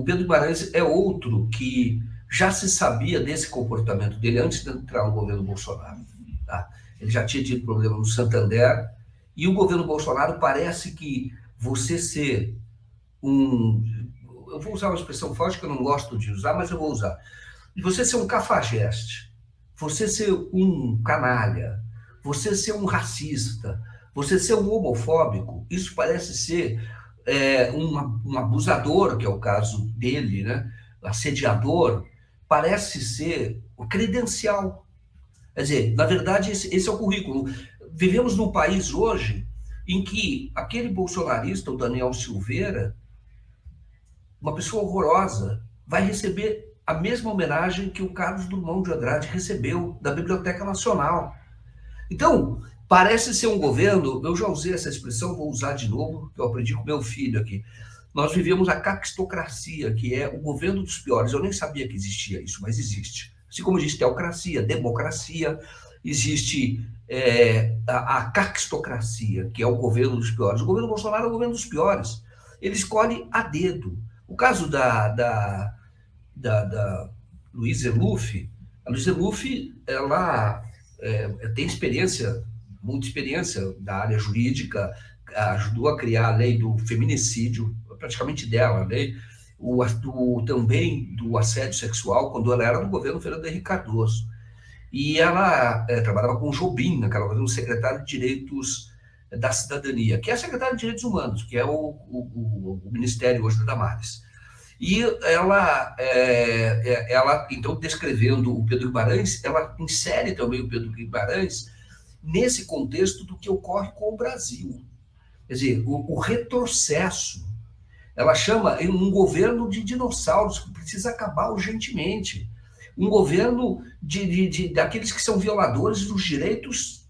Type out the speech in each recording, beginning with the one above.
O Pedro Guimarães é outro que já se sabia desse comportamento dele antes de entrar no governo Bolsonaro. Tá? Ele já tinha tido problema no Santander, e o governo Bolsonaro parece que você ser eu vou usar uma expressão forte que eu não gosto de usar, mas eu vou usar. Você ser um cafajeste, você ser um canalha, você ser um racista, você ser um homofóbico, isso parece ser um abusador, que é o caso dele, né? Assediador, parece ser o credencial. Quer dizer, na verdade, esse é o currículo. Vivemos num país hoje em que aquele bolsonarista, o Daniel Silveira, uma pessoa horrorosa, vai receber a mesma homenagem que o Carlos Drummond de Andrade recebeu da Biblioteca Nacional. Então, parece ser um governo, eu já usei essa expressão, vou usar de novo, que eu aprendi com meu filho aqui. Nós vivemos a caquistocracia, que é o governo dos piores. Eu nem sabia que existia isso, mas existe. Assim como existe teocracia, democracia, existe a caquistocracia, que é o governo dos piores. O governo Bolsonaro é o governo dos piores. Ele escolhe a dedo. O caso da Luiza Luff, a Luiza Luff, ela tem experiência, muita experiência da área jurídica, ajudou a criar a lei do feminicídio, praticamente dela, a lei também do assédio sexual, quando ela era do governo Fernando Henrique Cardoso. E ela trabalhava com o Jobim, naquela ocasião, o secretário de Direitos da Cidadania, que é a secretária de Direitos Humanos, que é o ministério hoje da Damares. E ela, então, descrevendo o Pedro Guimarães, ela insere também o Pedro Guimarães nesse contexto do que ocorre com o Brasil. Quer dizer, o retrocesso. Ela chama um governo de dinossauros que precisa acabar urgentemente. Um governo daqueles que são violadores dos direitos,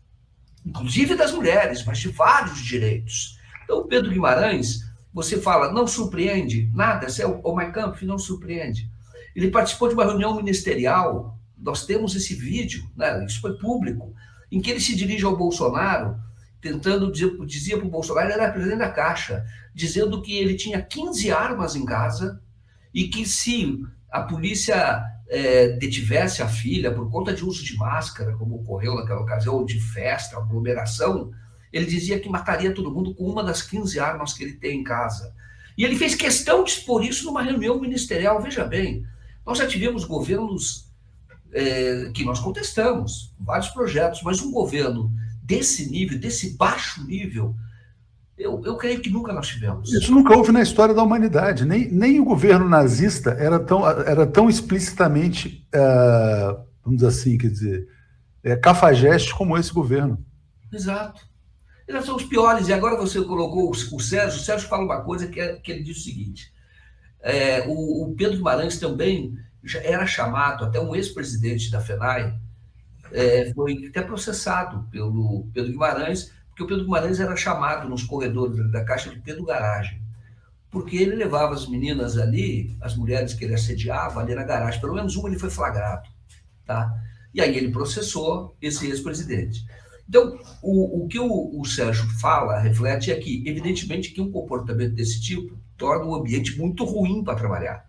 inclusive das mulheres, mas de vários direitos. Então, o Pedro Guimarães, você fala, não surpreende nada, o Mein Kampf não surpreende. Ele participou de uma reunião ministerial, nós temos esse vídeo, né, isso foi público, em que ele se dirige ao Bolsonaro, dizia para o Bolsonaro, ele era presidente da Caixa, dizendo que ele tinha 15 armas em casa e que se a polícia detivesse a filha por conta de uso de máscara, como ocorreu naquela ocasião, ou de festa, aglomeração, ele dizia que mataria todo mundo com uma das 15 armas que ele tem em casa. E ele fez questão de expor isso numa reunião ministerial. Veja bem, nós já tivemos governos que nós contestamos, vários projetos, mas um governo desse nível, desse baixo nível, eu creio que nunca nós tivemos. Isso nunca houve na história da humanidade. Nem o governo nazista era tão explicitamente, vamos dizer assim, quer dizer, cafajeste como esse governo. Exato. Eles são os piores. E agora você colocou o Sérgio fala uma coisa que ele diz o seguinte, o Pedro Guimarães também já era chamado, até um ex-presidente da FENAI, foi até processado pelo Pedro Guimarães, porque o Pedro Guimarães era chamado nos corredores da Caixa de Pedro Garagem, porque ele levava as meninas ali, as mulheres que ele assediava ali na garagem, pelo menos uma ele foi flagrado, tá? E aí ele processou esse ex-presidente. Então, o que o Sérgio fala, reflete, é que, evidentemente, que um comportamento desse tipo torna o ambiente muito ruim para trabalhar,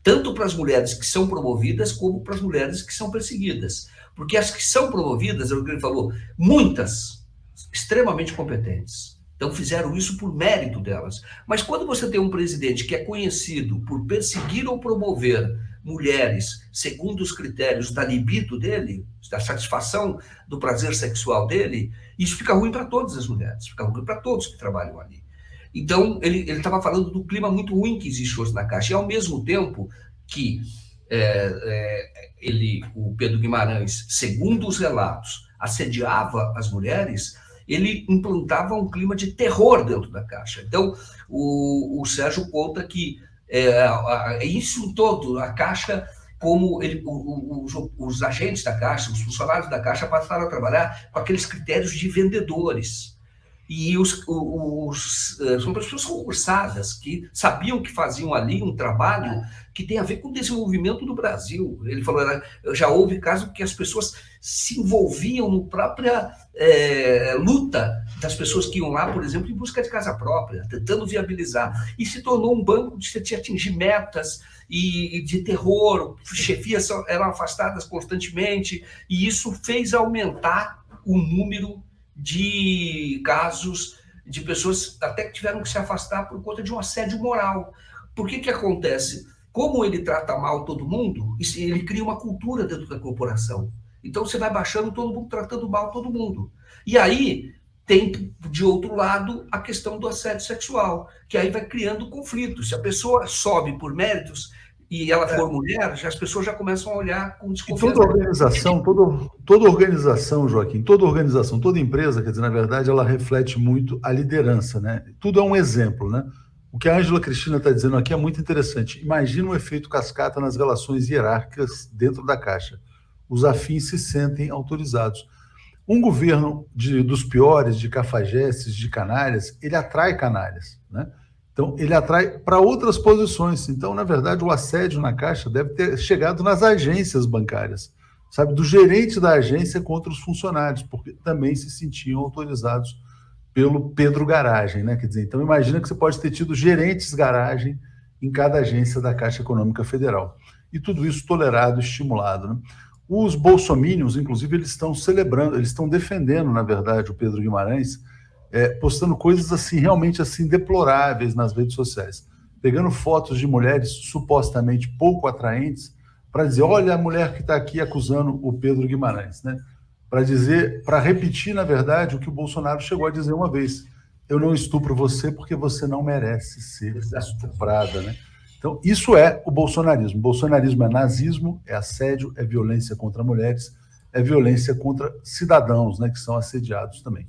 tanto para as mulheres que são promovidas, como para as mulheres que são perseguidas. Porque as que são promovidas, é o que ele falou, muitas, extremamente competentes. Então fizeram isso por mérito delas. Mas quando você tem um presidente que é conhecido por perseguir ou promover mulheres segundo os critérios da libido dele, da satisfação do prazer sexual dele, isso fica ruim para todas as mulheres, fica ruim para todos que trabalham ali. Então, ele estava falando do clima muito ruim que existe hoje na Caixa, e ao mesmo tempo que o Pedro Guimarães, segundo os relatos, assediava as mulheres, ele implantava um clima de terror dentro da Caixa. Então, o Sérgio conta que isso em todo, a Caixa, como os agentes da Caixa, os funcionários da Caixa passaram a trabalhar com aqueles critérios de vendedores. E são pessoas concursadas que sabiam que faziam ali um trabalho que tem a ver com o desenvolvimento do Brasil. Ele falou, já houve casos que as pessoas se envolviam na própria luta das pessoas que iam lá, por exemplo, em busca de casa própria, tentando viabilizar. E se tornou um banco de atingir metas e de terror, chefias eram afastadas constantemente, e isso fez aumentar o número de casos de pessoas até que tiveram que se afastar por conta de um assédio moral. Por que acontece? Como ele trata mal todo mundo, ele cria uma cultura dentro da corporação. Então você vai baixando todo mundo, tratando mal todo mundo. E aí tem, de outro lado, a questão do assédio sexual, que aí vai criando conflitos. Se a pessoa sobe por méritos e ela for mulher, as pessoas já começam a olhar com desconfiança. E toda organização, Joaquim, toda empresa, quer dizer, na verdade, ela reflete muito a liderança, né? Tudo é um exemplo, né? O que a Ângela Cristina está dizendo aqui é muito interessante. Imagina um efeito cascata nas relações hierárquicas dentro da Caixa. Os afins se sentem autorizados. Um governo dos piores, de cafajestes, de canalhas, ele atrai canalhas, né? Então, ele atrai para outras posições. Então, na verdade, o assédio na Caixa deve ter chegado nas agências bancárias, sabe? Do gerente da agência contra os funcionários, porque também se sentiam autorizados pelo Pedro Garagem, né? Quer dizer, então imagina que você pode ter tido gerentes garagem em cada agência da Caixa Econômica Federal. E tudo isso tolerado, estimulado, né? Os bolsominions, inclusive, eles estão celebrando, eles estão defendendo, na verdade, o Pedro Guimarães, postando coisas assim, realmente assim, deploráveis nas redes sociais, pegando fotos de mulheres supostamente pouco atraentes para dizer, olha a mulher que está aqui acusando o Pedro Guimarães, né? Para repetir, na verdade, o que o Bolsonaro chegou a dizer uma vez, eu não estupro você porque você não merece ser estuprada, né? Então, isso é o bolsonarismo. O bolsonarismo é nazismo, é assédio, é violência contra mulheres, é violência contra cidadãos, né, que são assediados também.